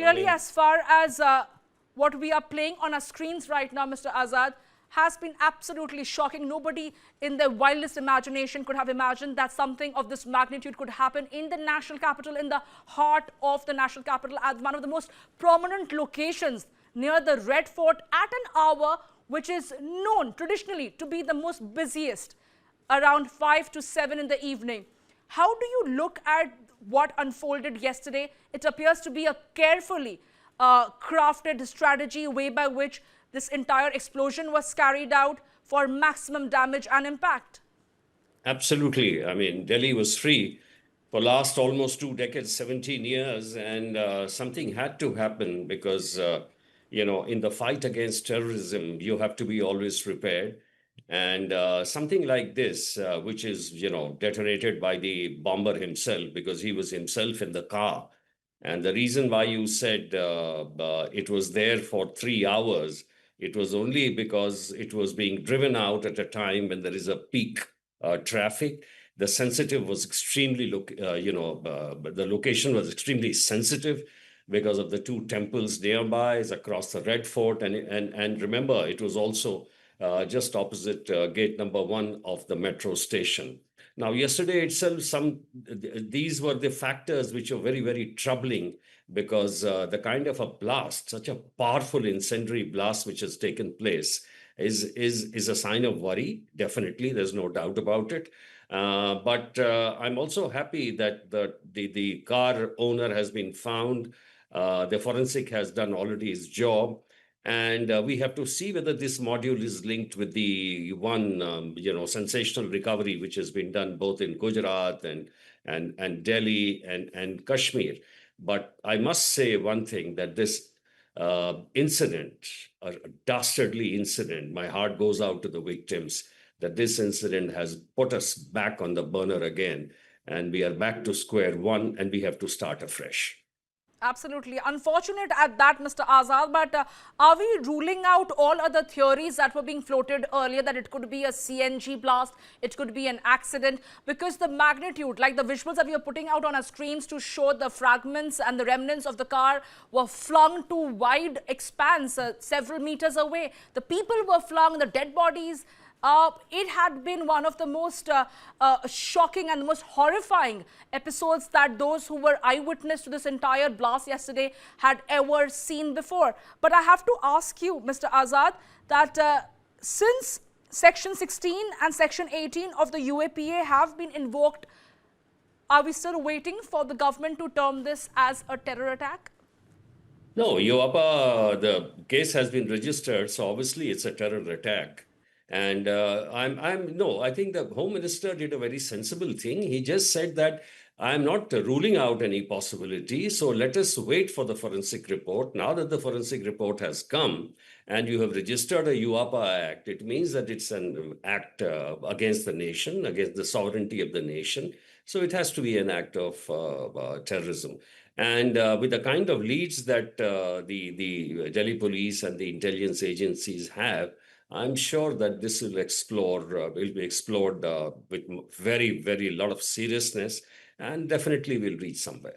clearly, as far as what we are playing on our screens right now, Mr. Azad, has been absolutely shocking. Nobody in their wildest imagination could have imagined that something of this magnitude could happen in the national capital, in the heart of the national capital, at one of the most prominent locations near the Red Fort, at an hour which is known traditionally to be the most busiest, around 5 to 7 in the evening. How do you look at what unfolded yesterday? It appears to be a carefully crafted strategy, way by which this entire explosion was carried out for maximum damage and impact. Absolutely. I mean, Delhi was free for last almost 2 decades, 17 years, and something had to happen because, in the fight against terrorism, you have to be always prepared. And something like this, which is, detonated by the bomber himself, because he was himself in the car. And the reason why you said it was there for 3 hours, it was only because it was being driven out at a time when there is a peak traffic. The sensitive was extremely, the location was extremely sensitive because of the 2 temples nearby, is across the Red Fort. And remember, it was also just opposite gate number 1 of the metro station. Now, yesterday itself, these were the factors which are very, very troubling, because the kind of a blast, such a powerful incendiary blast which has taken place, is a sign of worry. Definitely, there's no doubt about it. But I'm also happy that the car owner has been found. The forensic has done already his job. And we have to see whether this module is linked with the one, sensational recovery which has been done both in Gujarat and Delhi and Kashmir. But I must say one thing, that this incident, a dastardly incident, my heart goes out to the victims, that this incident has put us back on the burner again, and we are back to square one, and we have to start afresh. Absolutely. Unfortunate at that, Mr. Azad, but are we ruling out all other theories that were being floated earlier, that it could be a CNG blast, it could be an accident? Because the magnitude, like the visuals that we are putting out on our screens to show the fragments and the remnants of the car were flung to wide expanse, several meters away. The people were flung, the dead bodies. It had been one of the most shocking and most horrifying episodes that those who were eyewitness to this entire blast yesterday had ever seen before. But I have to ask you, Mr. Azad, that since Section 16 and Section 18 of the UAPA have been invoked, are we still waiting for the government to term this as a terror attack? No, UAPA, the case has been registered, so obviously it's a terror attack. And I think the Home Minister did a very sensible thing. He just said that I'm not ruling out any possibility. So let us wait for the forensic report. Now that the forensic report has come and you have registered a UAPA Act, it means that it's an act against the nation, against the sovereignty of the nation. So it has to be an act of terrorism. And with the kind of leads that the Delhi police and the intelligence agencies have, I'm sure that this will be explored with very, very lot of seriousness, and definitely will reach somewhere.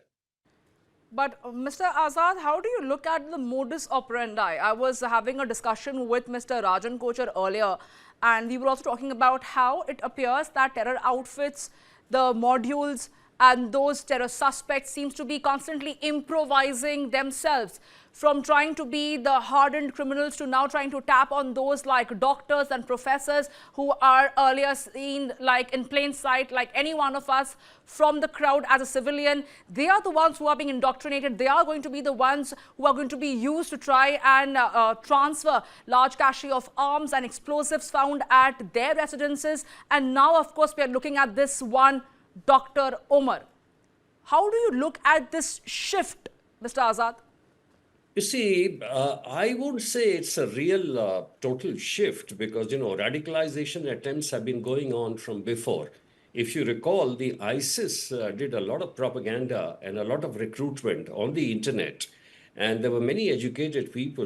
But Mr. Azad, how do you look at the modus operandi? I was having a discussion with Mr. Rajan Kochar earlier, and we were also talking about how it appears that terror outfits, the modules, and those terror suspects seems to be constantly improvising themselves, from trying to be the hardened criminals to now trying to tap on those like doctors and professors who are earlier seen like in plain sight, like any one of us from the crowd as a civilian. They are the ones who are being indoctrinated. They are going to be the ones who are going to be used to try and transfer large cache of arms and explosives found at their residences. And now, of course, we are looking at this one, Dr. Omar. How do you look at this shift, Mr. Azad? You see, I would say it's a real total shift, because, radicalization attempts have been going on from before. If you recall, the ISIS did a lot of propaganda and a lot of recruitment on the internet. And there were many educated people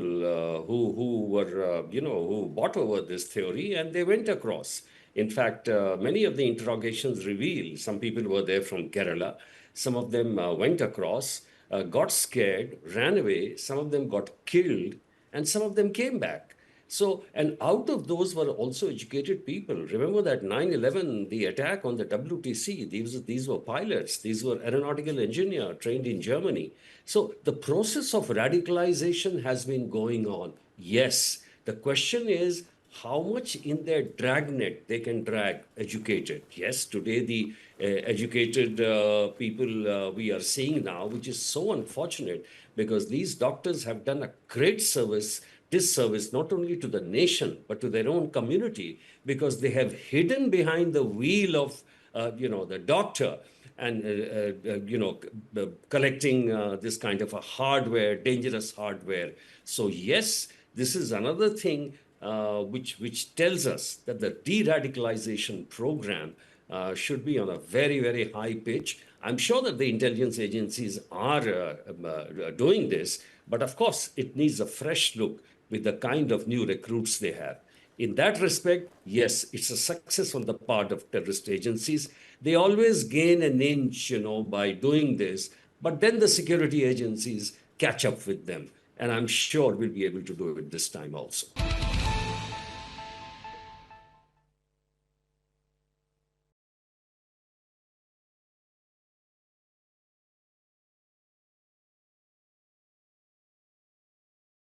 who bought over this theory, and they went across. In fact, many of the interrogations reveal some people were there from Kerala. Some of them went across. got scared, ran away, some of them got killed, and some of them came back. So, and out of those were also educated people. Remember that 9/11, the attack on the WTC, these were pilots, these were aeronautical engineers trained in Germany. So the process of radicalization has been going on. Yes, the question is how much in their dragnet they can drag educated. Yes, today the educated people we are seeing now, which is so unfortunate because these doctors have done a great disservice not only to the nation but to their own community because they have hidden behind the wheel of the doctor and collecting this kind of a hardware, dangerous hardware. So yes, this is another thing which tells us that the de-radicalization program should be on a very, very high pitch. I'm sure that the intelligence agencies are doing this, but of course, it needs a fresh look with the kind of new recruits they have. In that respect, yes, it's a success on the part of terrorist agencies. They always gain an inch, by doing this, but then the security agencies catch up with them. And I'm sure we'll be able to do it this time also.